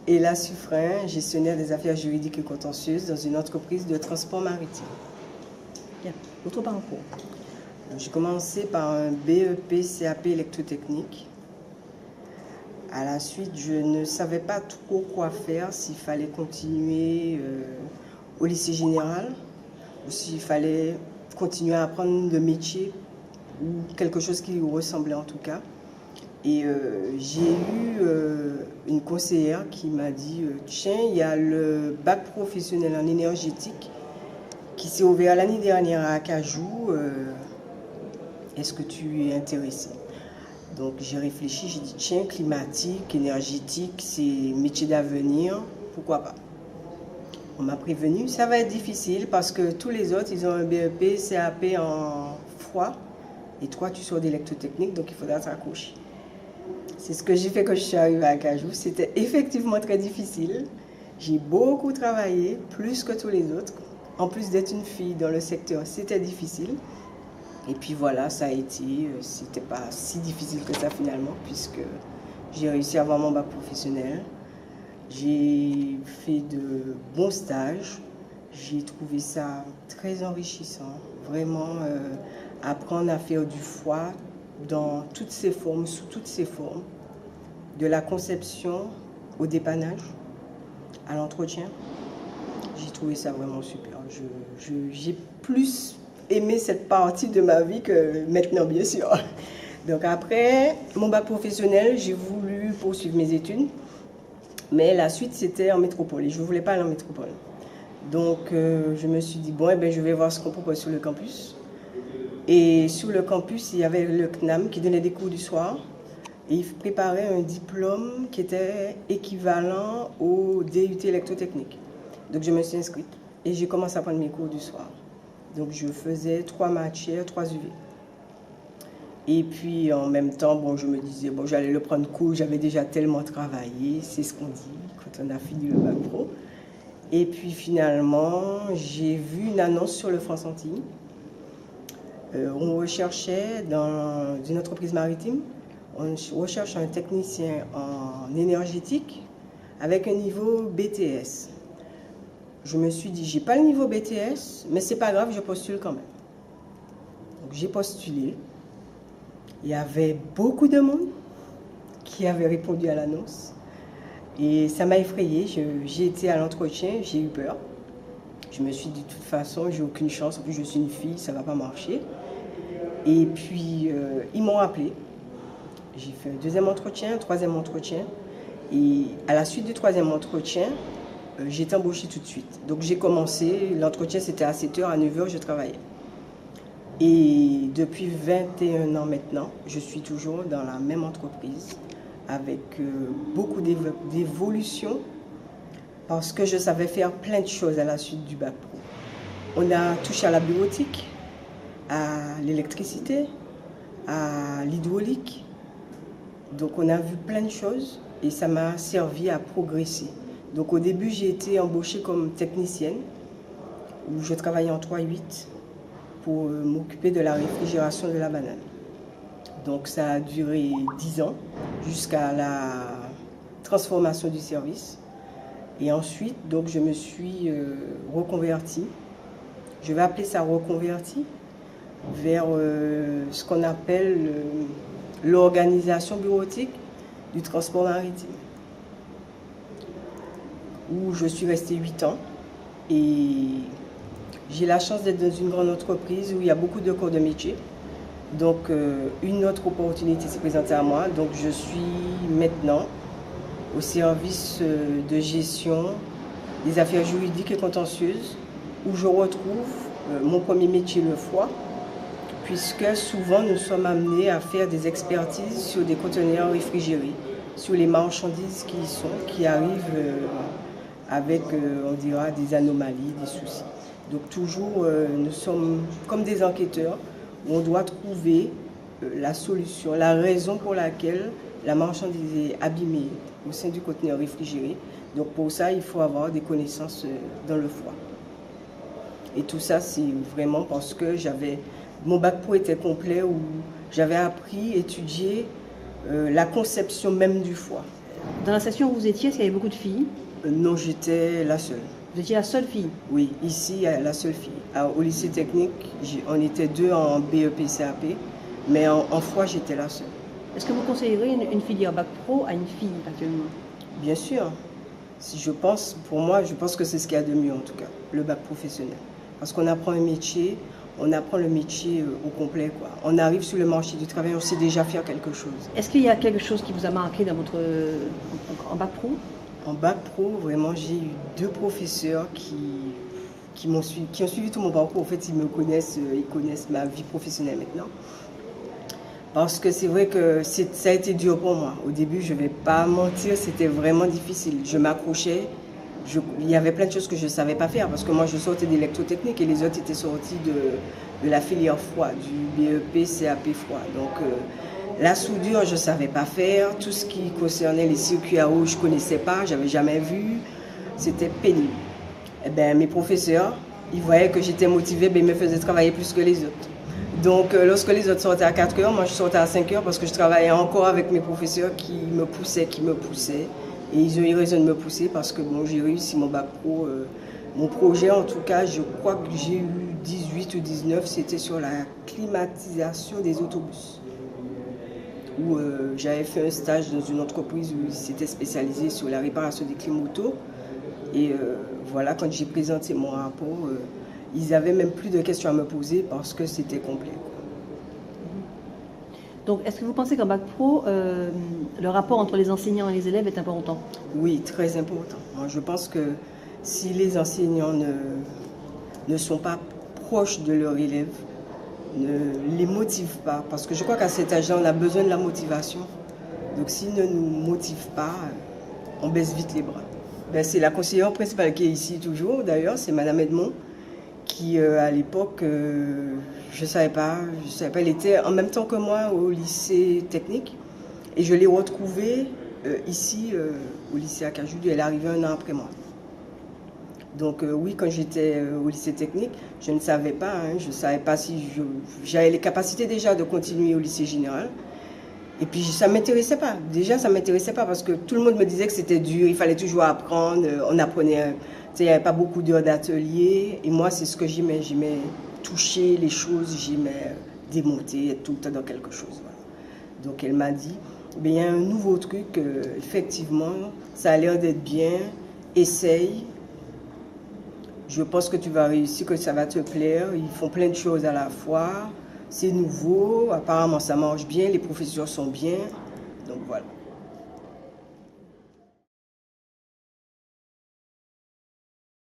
Ella Suffren, gestionnaire des affaires juridiques et contentieuses dans une entreprise de transport maritime. Bien. Votre parcours? J'ai commencé par un BEP CAP électrotechnique. À la suite, je ne savais pas trop quoi faire, s'il fallait continuer au lycée général ou s'il fallait continuer à apprendre le métier ou quelque chose qui lui ressemblait en tout cas. Et j'ai eu une conseillère qui m'a dit tiens, il y a le bac professionnel en énergétique qui s'est ouvert l'année dernière à Acajou. Est-ce que tu es intéressé? Donc j'ai réfléchi, j'ai dit tiens, climatique, énergétique, c'est métier d'avenir, pourquoi pas? On m'a prévenu, ça va être difficile parce que tous les autres, ils ont un BEP, CAP en froid. Et toi, tu sors d'électrotechnique, donc il faudra t'accrocher. C'est ce que j'ai fait quand je suis arrivée à Acajou. C'était effectivement très difficile. J'ai beaucoup travaillé, plus que tous les autres. En plus d'être une fille dans le secteur, c'était difficile. Et puis voilà, ça a été, c'était pas si difficile que ça finalement, puisque j'ai réussi à avoir mon bac professionnel. J'ai fait de bons stages. J'ai trouvé ça très enrichissant. Vraiment, apprendre à faire du foie dans toutes ses formes, sous toutes ses formes. De la conception au dépannage, à l'entretien. J'ai trouvé ça vraiment super. J'ai plus aimé cette partie de ma vie que maintenant, bien sûr. Donc après mon bac professionnel, j'ai voulu poursuivre mes études. Mais la suite, c'était en métropole et je ne voulais pas aller en métropole. Donc, je me suis dit, bon, eh bien, je vais voir ce qu'on propose sur le campus. Et sur le campus, il y avait le CNAM qui donnait des cours du soir. Et il préparait un diplôme qui était équivalent au DUT électrotechnique. Donc, je me suis inscrite et j'ai commencé à prendre mes cours du soir. Donc, je faisais 3 matières, 3 UV. Et puis en même temps, bon, je me disais, bon, j'allais le prendre court, j'avais déjà tellement travaillé, c'est ce qu'on dit quand on a fini le bac pro. Et puis finalement, j'ai vu une annonce sur le France Antilles. On recherchait dans une entreprise maritime, on recherche un technicien en énergétique avec un niveau BTS. Je me suis dit, j'ai pas le niveau BTS, mais c'est pas grave, je postule quand même. Donc j'ai postulé. Il y avait beaucoup de monde qui avait répondu à l'annonce. Et ça m'a effrayée. J'ai été à l'entretien, j'ai eu peur. Je me suis dit, de toute façon, j'ai aucune chance. En plus, je suis une fille, ça ne va pas marcher. Et puis, ils m'ont appelé. J'ai fait un deuxième entretien, un troisième entretien. Et à la suite du troisième entretien, j'ai été embauchée tout de suite. Donc, j'ai commencé. L'entretien, c'était à 7h, à 9h, je travaillais. Et depuis 21 ans maintenant, je suis toujours dans la même entreprise avec beaucoup d'évolution parce que je savais faire plein de choses à la suite du bac pro. On a touché à la bureautique, à l'électricité, à l'hydraulique. Donc on a vu plein de choses et ça m'a servi à progresser. Donc au début, j'ai été embauchée comme technicienne où je travaillais en 3-8. Pour m'occuper de la réfrigération de la banane. Donc ça a duré 10 ans jusqu'à la transformation du service. Et ensuite, donc, je me suis reconvertie. Je vais appeler ça reconvertie vers ce qu'on appelle l'organisation bureautique du transport maritime. Où je suis restée 8 ans et j'ai la chance d'être dans une grande entreprise où il y a beaucoup de corps de métier. Donc, une autre opportunité s'est présentée à moi. Donc, je suis maintenant au service de gestion des affaires juridiques et contentieuses où je retrouve mon premier métier, le foie, puisque souvent nous sommes amenés à faire des expertises sur des conteneurs réfrigérés, sur les marchandises qui arrivent avec, on dira, des anomalies, des soucis. Donc toujours, nous sommes comme des enquêteurs où on doit trouver la solution, la raison pour laquelle la marchandise est abîmée au sein du conteneur réfrigéré. Donc pour ça, il faut avoir des connaissances dans le foie. Et tout ça, c'est vraiment parce que mon bac pro était complet où j'avais appris, étudié la conception même du foie. Dans la section où vous étiez, est-ce qu'il y avait beaucoup de filles? Non, j'étais la seule. Vous étiez la seule fille? Oui, ici, la seule fille. Au lycée technique, on était deux en BEP, CAP, mais en froid, j'étais la seule. Est-ce que vous conseillerez une filière bac pro à une fille actuellement? Bien sûr. Pour moi, je pense que c'est ce qu'il y a de mieux en tout cas, le bac professionnel. Parce qu'on apprend un métier, on apprend le métier au complet, quoi. On arrive sur le marché du travail, on sait déjà faire quelque chose. Est-ce qu'il y a quelque chose qui vous a marqué dans en bac pro? En bac pro, vraiment, j'ai eu deux professeurs qui ont suivi tout mon parcours. En fait, ils connaissent ma vie professionnelle maintenant. Parce que c'est vrai que ça a été dur pour moi. Au début, je ne vais pas mentir, c'était vraiment difficile. Je m'accrochais. Il y avait plein de choses que je ne savais pas faire parce que moi, je sortais d'électrotechnique et les autres étaient sortis de la filière froid, du BEP, CAP froid. Donc, la soudure, je ne savais pas faire. Tout ce qui concernait les circuits à eau, je ne connaissais pas, je n'avais jamais vu. C'était pénible. Eh ben, mes professeurs, ils voyaient que j'étais motivée, ben, ils me faisaient travailler plus que les autres. Donc, lorsque les autres sortaient à 4 heures, moi je sortais à 5 heures parce que je travaillais encore avec mes professeurs qui me poussaient. Et ils ont eu raison de me pousser parce que bon, j'ai réussi mon bac pro. Mon projet, en tout cas, je crois que j'ai eu 18 ou 19, c'était sur la climatisation des autobus. Où j'avais fait un stage dans une entreprise où ils s'étaient spécialisés sur la réparation des clim auto. Et voilà, quand j'ai présenté mon rapport, ils n'avaient même plus de questions à me poser parce que c'était complet. Donc, est-ce que vous pensez qu'en bac pro, le rapport entre les enseignants et les élèves est important? Oui, très important. Moi, je pense que si les enseignants ne sont pas proches de leurs élèves, ne les motivent pas, parce que je crois qu'à cet âge-là, on a besoin de la motivation. Donc, s'ils ne nous motivent pas, on baisse vite les bras. Ben, c'est la conseillère principale qui est ici toujours, d'ailleurs, c'est Madame Edmond, qui à l'époque, je ne savais pas, elle était en même temps que moi au lycée technique et je l'ai retrouvée ici au lycée Acajou, elle est arrivée un an après moi. Donc oui, quand j'étais au lycée technique, je ne savais pas, je ne savais pas si j'avais les capacités déjà de continuer au lycée général. Et puis ça ne m'intéressait pas. Déjà, ça ne m'intéressait pas parce que tout le monde me disait que c'était dur, il fallait toujours apprendre, on apprenait. Il n'y avait pas beaucoup d'heures d'atelier. Et moi, c'est ce que j'aimais. J'aimais toucher les choses, j'aimais démonter, être tout le temps dans quelque chose. Voilà. Donc elle m'a dit, il y a un nouveau truc, effectivement, ça a l'air d'être bien, essaye. Je pense que tu vas réussir, que ça va te plaire. Ils font plein de choses à la fois. C'est nouveau, apparemment ça marche bien, les professeurs sont bien. Donc voilà.